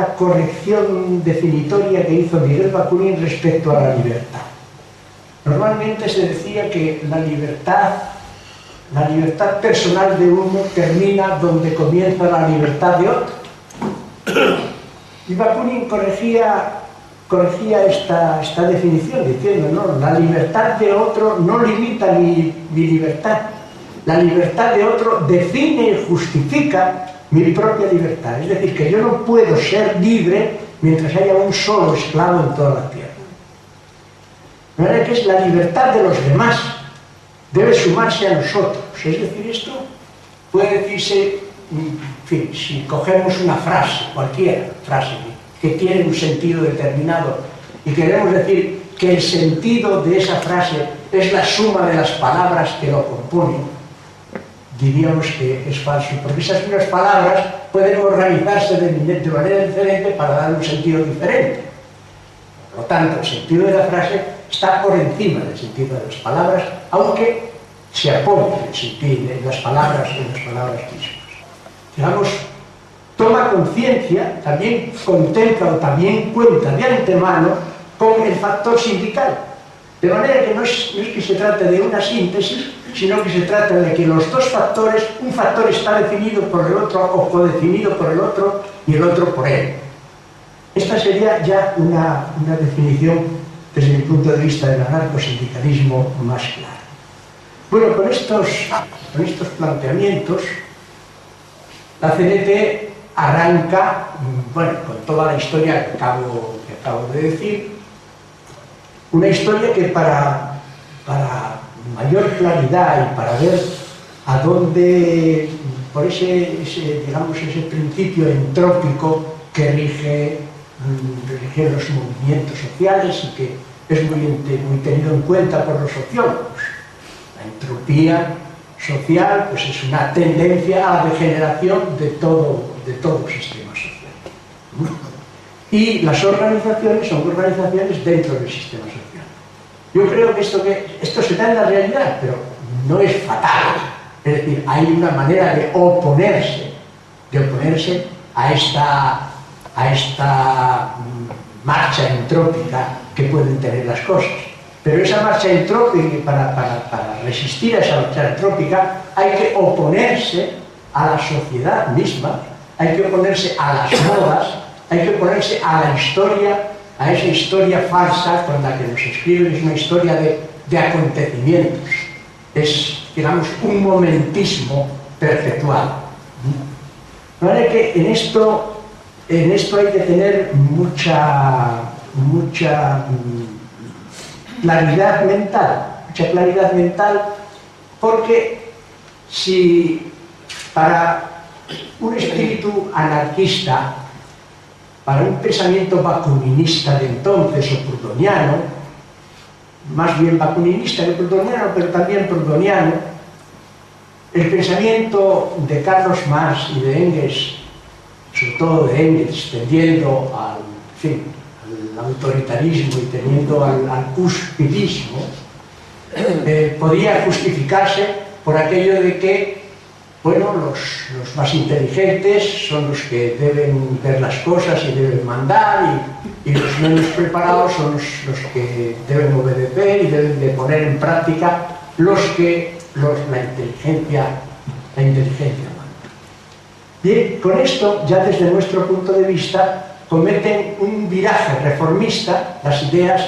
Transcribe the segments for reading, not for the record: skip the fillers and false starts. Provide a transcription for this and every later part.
una corrección definitoria que hizo Miguel Bakunin respecto a la libertad. Normalmente se decía que la libertad personal de uno termina donde comienza la libertad de otro. Y Bakunin corregía esta definición diciendo, no, la libertad de otro no limita mi libertad. La libertad de otro define y justifica mi propia libertad. Es decir, que yo no puedo ser libre mientras haya un solo esclavo en toda la tierra. De manera que es la libertad de los demás, debe sumarse a nosotros. Es decir, esto puede decirse, en fin, si cogemos una frase, cualquier frase que tiene un sentido determinado y queremos decir que el sentido de esa frase es la suma de las palabras que lo componen, diríamos que es falso, porque esas mismas palabras pueden organizarse de manera diferente para dar un sentido diferente. Por lo tanto, el sentido de la frase está por encima del sentido de las palabras, aunque se apoya en las palabras mismas. Digamos, toma conciencia, también contempla o también cuenta de antemano con el factor sindical. De manera que no es que se trate de una síntesis, sino que se trata de que los dos factores, un factor está definido por el otro o codefinido por el otro y el otro por él. Esta sería ya una definición, desde mi punto de vista, del anarcosindicalismo más clara. Bueno, con estos planteamientos, la CNT arranca, bueno, con toda la historia que acabo de decir, una historia que para mayor claridad y para ver a dónde, por ese principio entrópico que rige los movimientos sociales y que es muy tenido en cuenta por los sociólogos. La entropía social pues es una tendencia a la degeneración de todo sistema social. Y las organizaciones son organizaciones dentro del sistema social. Yo creo que esto se da en la realidad, pero no es fatal. Es decir, hay una manera de oponerse a esta marcha entrópica que pueden tener las cosas. Pero esa marcha entrópica, para resistir a esa marcha entrópica, hay que oponerse a la sociedad misma, hay que oponerse a las modas, hay que oponerse a la historia, a esa historia falsa con la que nos escriben. Es una historia de acontecimientos. Es, digamos, un momentismo perpetual. De manera que en esto hay que tener mucha claridad mental, porque si para un espíritu anarquista, para un pensamiento bakuninista de entonces o proudhoniano, más bien bakuninista que proudhoniano, pero también proudhoniano, el pensamiento de Carlos Marx y de Engels, sobre todo de Engels, tendiendo al autoritarismo y tendiendo al cuspidismo, podía justificarse por aquello de que, bueno, los más inteligentes son los que deben ver las cosas y deben mandar, y los menos preparados son los que deben obedecer y deben de poner en práctica la inteligencia manda. Bien, con esto, ya desde nuestro punto de vista, cometen un viraje reformista las ideas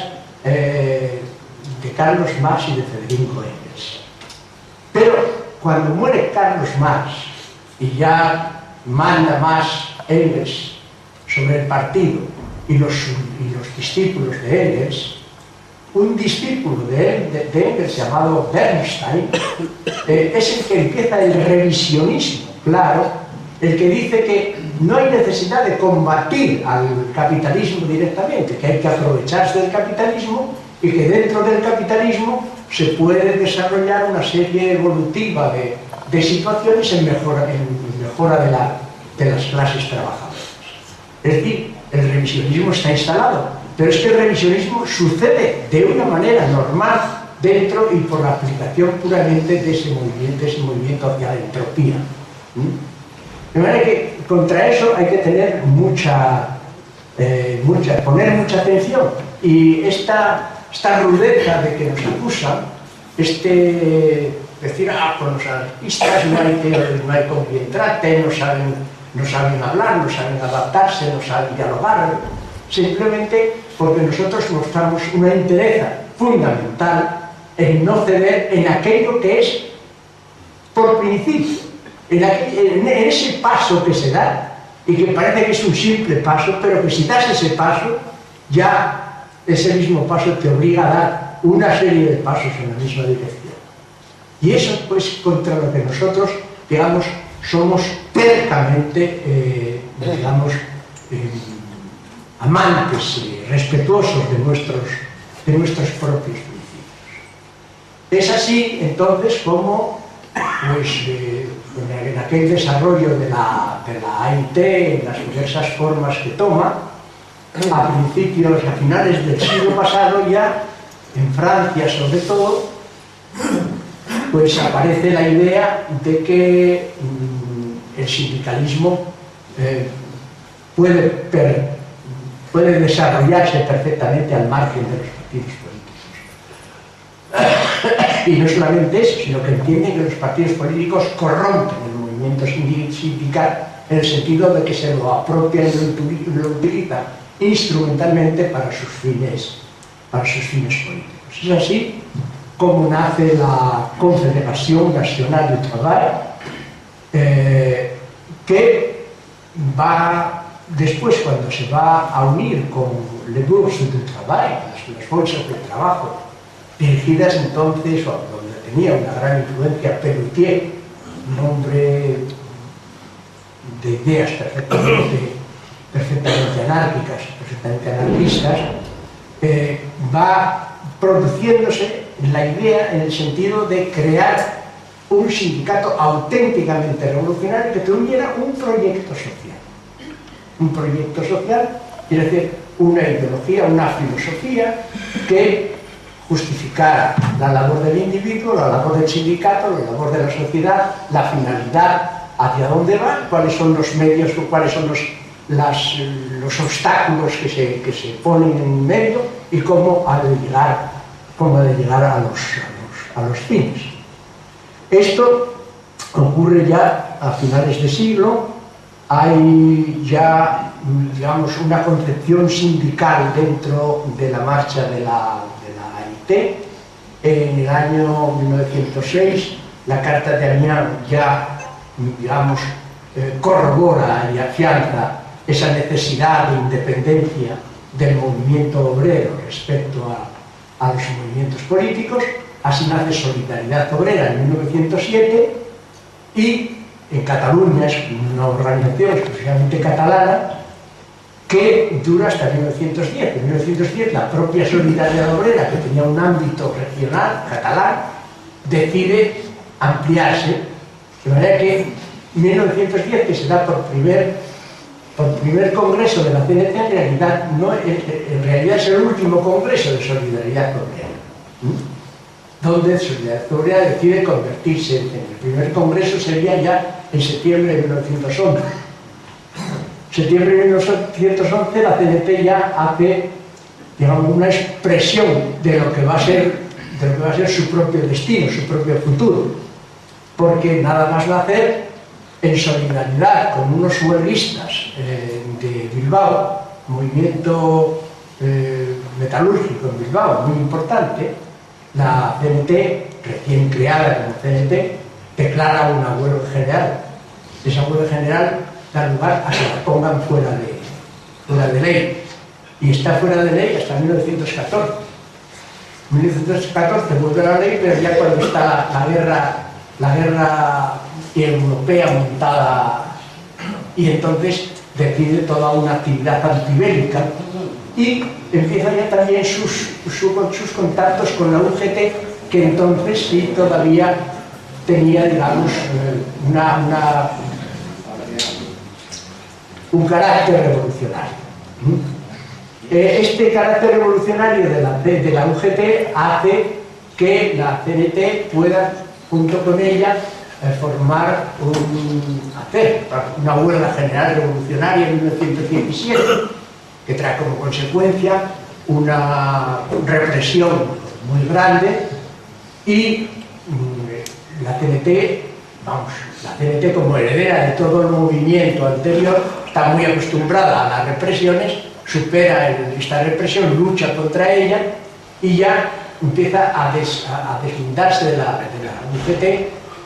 de Carlos Marx y de Federico Engels. Pero cuando muere Carlos Marx y ya manda más Engels sobre el partido y los discípulos de Engels, un discípulo de Engels llamado Bernstein es el que empieza el revisionismo, claro, el que dice que no hay necesidad de combatir al capitalismo directamente, que hay que aprovecharse del capitalismo y que dentro del capitalismo se puede desarrollar una serie evolutiva de situaciones en mejora de las clases trabajadoras. Es decir, el revisionismo está instalado, pero es que el revisionismo sucede de una manera normal dentro y por la aplicación puramente de ese movimiento hacia la entropía. De manera que contra eso hay que tener mucha poner mucha atención. Y esta rudeza de que nos acusan, decir, pues los anarquistas no hay con quien trate, no saben hablar, no saben adaptarse, no saben dialogar, simplemente porque nosotros mostramos una entereza fundamental en no ceder en aquello que es por principio, en ese paso que se da, y que parece que es un simple paso, pero que si das ese paso, ya ese mismo paso te obliga a dar una serie de pasos en la misma dirección. Y eso, pues, contra lo que nosotros, digamos, somos tercamente, amantes, respetuosos de nuestros propios principios. Es así, entonces, como, pues, en aquel desarrollo de la AIT, en las diversas formas que toma, a finales del siglo pasado ya, en Francia sobre todo, pues aparece la idea de que el sindicalismo puede desarrollarse perfectamente al margen de los partidos políticos. Y no solamente eso, sino que entienden que los partidos políticos corrompen el movimiento sindical en el sentido de que se lo apropian y lo utilizan instrumentalmente para sus fines políticos. Es así como nace la Confederación Nacional du Travail, que va después, cuando se va a unir con Les Bourses du Travail, las bolsas de trabajo, dirigidas entonces, donde tenía una gran influencia Pelletier, un hombre de ideas perfectamente anárquicas, perfectamente anarquistas, va produciéndose la idea en el sentido de crear un sindicato auténticamente revolucionario que tuviera un proyecto social. Un proyecto social, es decir, una ideología, una filosofía que justificara la labor del individuo, la labor del sindicato, la labor de la sociedad, la finalidad, hacia dónde va, cuáles son los medios, cuáles son los obstáculos que se ponen en medio y cómo ha de llegar a los fines. Esto ocurre ya a finales de siglo. Hay ya, digamos, una concepción sindical dentro de la marcha de la AIT. En el año 1906, la Carta de Amiens ya, digamos, corrobora y afianza esa necesidad de independencia del movimiento obrero respecto a los movimientos políticos. Así nace Solidaridad Obrera en 1907 y en Cataluña es una organización exclusivamente catalana que dura hasta 1910. En 1910 la propia Solidaridad Obrera, que tenía un ámbito regional catalán, decide ampliarse, de manera que en 1910, que se da por primer congreso de la CNT, en realidad es el último congreso de Solidaridad Obrera, donde Solidaridad Obrera decide convertirse en el primer congreso. Sería ya en septiembre de 1911. En septiembre de 1911 la CNT ya hace, digamos, una expresión de lo que va a ser su propio destino, su propio futuro, porque nada más nacer en solidaridad con unos huelguistas de Bilbao, movimiento metalúrgico en Bilbao muy importante. La CNT, recién creada como CNT, declara una huelga general. Esa huelga general da lugar a que la pongan fuera de ley. Y está fuera de ley hasta 1914. En 1914 vuelve la ley, pero ya cuando está la guerra europea montada, y entonces decide toda una actividad antibélica y empieza ya también sus contactos con la UGT, que entonces sí todavía tenía, digamos, un carácter revolucionario. Este carácter revolucionario de la UGT hace que la CNT pueda, junto con ella, hacer una huelga general revolucionaria en 1917, que trae como consecuencia una represión muy grande y la CNT, la CNT como heredera de todo el movimiento anterior está muy acostumbrada a las represiones, supera esta represión, lucha contra ella y ya empieza a deslindarse de la UGT,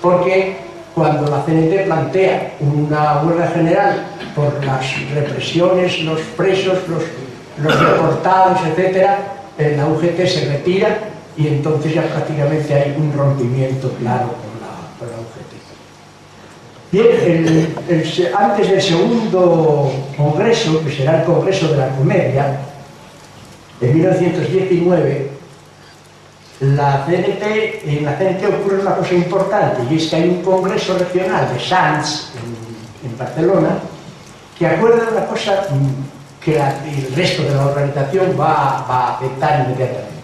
porque cuando la CNT plantea una huelga general por las represiones, los presos, los deportados, etc., la UGT se retira y entonces ya prácticamente hay un rompimiento claro con la UGT. Bien, antes del segundo congreso, que será el Congreso de la Comedia, en 1919, en la CNT ocurre una cosa importante, y es que hay un congreso regional de Sants, en Barcelona, que acuerda una cosa que el resto de la organización va a aceptar inmediatamente,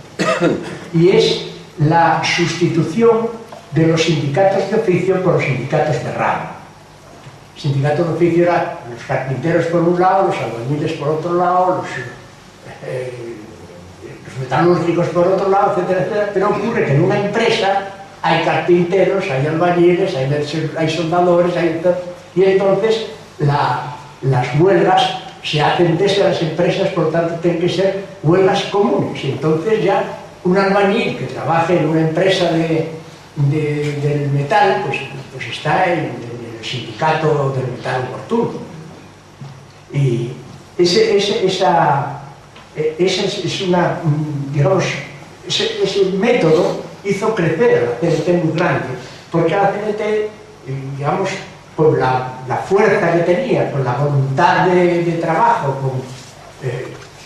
y es la sustitución de los sindicatos de oficio por los sindicatos de ramo. El sindicato de oficio eran los carpinteros por un lado, los albañiles por otro lado, los metalúrgicos por otro lado, etcétera, etcétera. Pero ocurre que en una empresa hay carpinteros, hay albañiles, hay soldadores, y entonces las huelgas se hacen desde las empresas, por lo tanto tienen que ser huelgas comunes. Entonces ya un albañil que trabaje en una empresa del metal, pues está en el sindicato del metal oportuno. Y ese método hizo crecer a la CNT muy grande, porque a la CNT, digamos, por la fuerza que tenía, por la voluntad de trabajo, con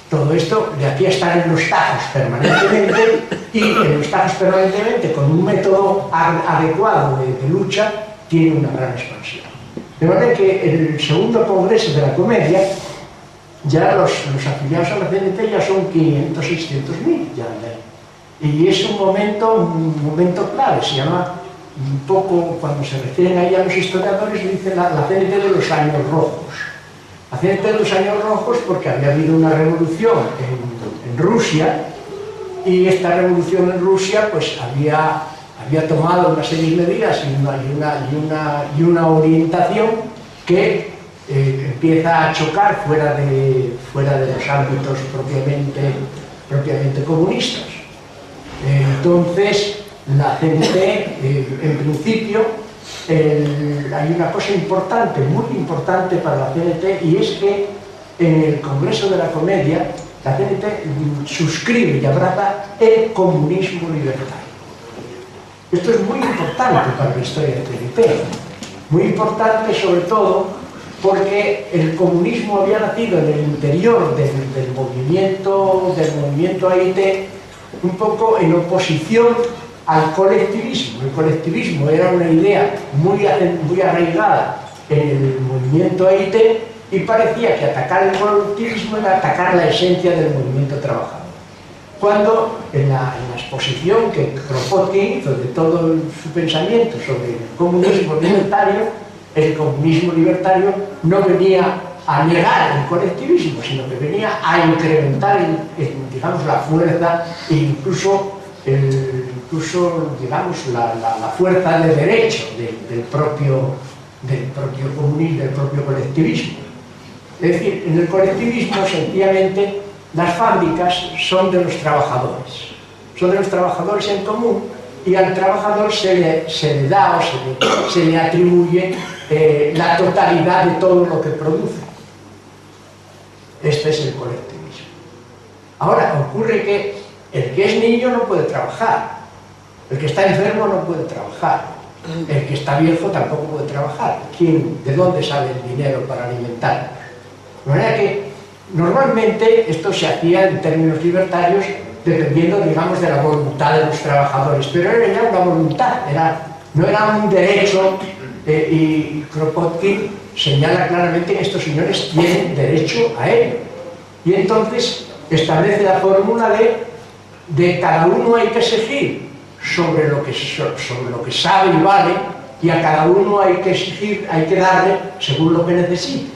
todo esto, de aquí a estar en los tajos permanentemente, y en los tajos permanentemente con un método adecuado de lucha, tiene una gran expansión. De manera que el segundo congreso de la Comedia, ya los afiliados a la CNT ya son 500, 600 mil, y es un momento clave. Se llama un poco, cuando se refieren ahí a los historiadores, dicen la CNT de los años rojos. La CNT de los años rojos porque había habido una revolución en Rusia, y esta revolución en Rusia pues había tomado una serie de medidas y una orientación que empieza a chocar fuera de los ámbitos propiamente comunistas. Entonces, la CNT, en principio, hay una cosa importante, muy importante para la CNT, y es que en el Congreso de la Comedia, la CNT suscribe y abraza el comunismo libertario. Esto es muy importante para la historia del CNT, muy importante sobre todo porque el comunismo había nacido en el interior del movimiento AIT un poco en oposición al colectivismo. El colectivismo era una idea muy arraigada en el movimiento AIT y parecía que atacar el colectivismo era atacar la esencia del movimiento trabajador. Cuando en la exposición que Kropotkin hizo de todo su pensamiento sobre el comunismo libertario, el comunismo libertario no venía a negar el colectivismo, sino que venía a incrementar, digamos, la fuerza e incluso digamos, la fuerza de derecho del propio comunismo, del propio colectivismo. Es decir, en el colectivismo, sencillamente, las fábricas son de los trabajadores en común, y al trabajador se le da o se le atribuye la totalidad de todo lo que produce. Este es el colectivismo. Ahora, ocurre que el que es niño no puede trabajar, el que está enfermo no puede trabajar, el que está viejo tampoco puede trabajar. ¿De dónde sale el dinero para alimentarnos? De manera que normalmente esto se hacía en términos libertarios dependiendo, digamos, de la voluntad de los trabajadores, pero era ya una voluntad, no era un derecho, y Kropotkin señala claramente que estos señores tienen derecho a ello. Y entonces establece la fórmula de cada uno hay que exigir sobre lo que sabe y vale, y a cada uno hay que exigir, hay que darle según lo que necesite.